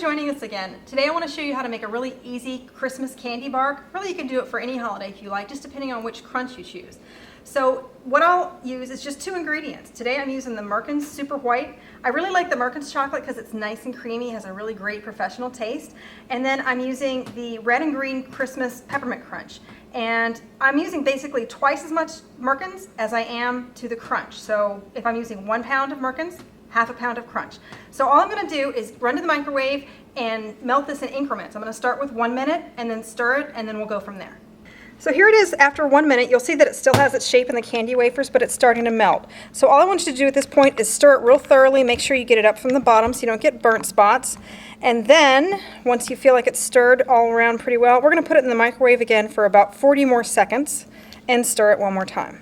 joining us again. Today I want to show you how to make a really easy Christmas candy bar. Really, you can do it for any holiday if you like, just depending on which crunch you choose. So what I'll use is just 2 ingredients. Today I'm using the Merkins Super White. I really like the Merkins chocolate because it's nice and creamy, has a really great professional taste. And then I'm using the red and green Christmas Peppermint Crunch. And I'm using basically twice as much Merkins as I am to the crunch. So if I'm using 1 pound of Merkins, half a pound of crunch. So all I'm going to do is run to the microwave and melt this in increments. I'm going to start with 1 minute and then stir it, and then we'll go from there. So here it is after 1 minute. You'll see that it still has its shape in the candy wafers, but it's starting to melt. So all I want you to do at this point is stir it real thoroughly. Make sure you get it up from the bottom so you don't get burnt spots. And then once you feel like it's stirred all around pretty well, we're going to put it in the microwave again for about 40 more seconds and stir it one more time.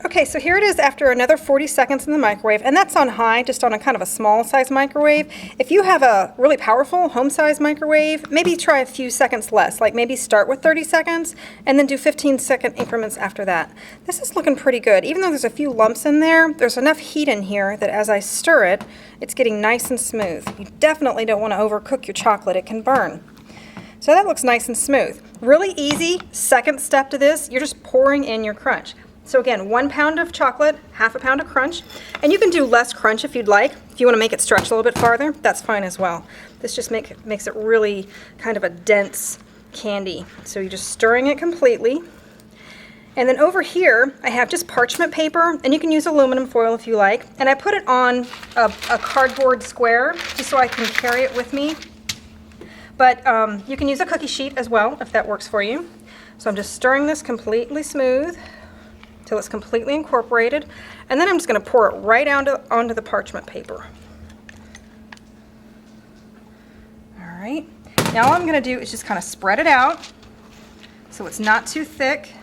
Okay, so here it is after another 40 seconds in the microwave, and that's on high, just on a kind of a small size microwave. If you have a really powerful home size microwave, maybe try a few seconds less, like maybe start with 30 seconds and then do 15-second increments after that. This is looking pretty good. Even though there's a few lumps in there, there's enough heat in here that as I stir it, it's getting nice and smooth. You definitely don't want to overcook your chocolate, it can burn. So that looks nice and smooth. Really easy second step to this, you're just pouring in your crunch. So again, 1 pound of chocolate, half a pound of crunch, and you can do less crunch if you'd like. If you want to make it stretch a little bit farther, that's fine as well. This just makes it really kind of a dense candy. So you're just stirring it completely. And then over here, I have just parchment paper, and you can use aluminum foil if you like. And I put it on a cardboard square just so I can carry it with me. But you can use a cookie sheet as well if that works for you. So I'm just stirring this completely smooth till it's completely incorporated, and then I'm just going to pour it right onto the parchment paper. All right, now all I'm going to do is just kind of spread it out so it's not too thick.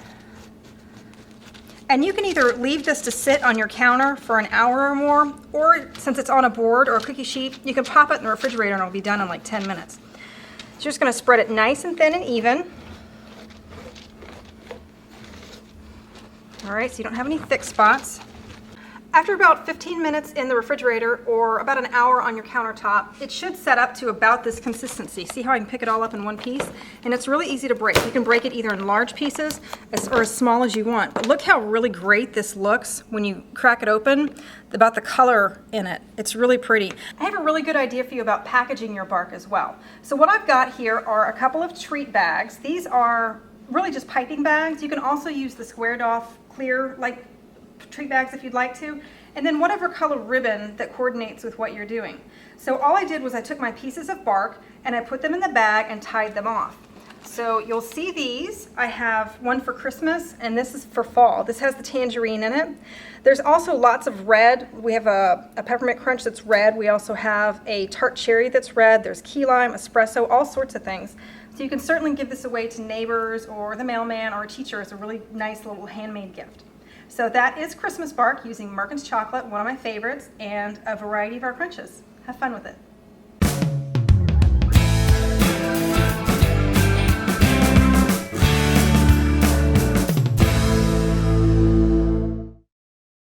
And you can either leave this to sit on your counter for an hour or more, or since it's on a board or a cookie sheet, you can pop it in the refrigerator and it'll be done in like 10 minutes. So you're just going to spread it nice and thin and even. All right, so you don't have any thick spots. After about 15 minutes in the refrigerator or about an hour on your countertop, it should set up to about this consistency. See how I can pick it all up in one piece? And it's really easy to break. You can break it either in large pieces or as small as you want. But look how really great this looks when you crack it open, about the color in it. It's really pretty. I have a really good idea for you about packaging your bark as well. So what I've got here are a couple of treat bags. These are really just piping bags. You can also use the squared off clear like treat bags if you'd like to, and then whatever color ribbon that coordinates with what you're doing. So all I did was I took my pieces of bark and I put them in the bag and tied them off. So you'll see these. I have one for Christmas and this is for fall. This has the tangerine in it. There's also lots of red. We have a peppermint crunch that's red. We also have a tart cherry that's red. There's key lime, espresso, all sorts of things. So you can certainly give this away to neighbors or the mailman or a teacher as a really nice little handmade gift. So that is Christmas bark using Merkins chocolate, one of my favorites, and a variety of our crunches. Have fun with it.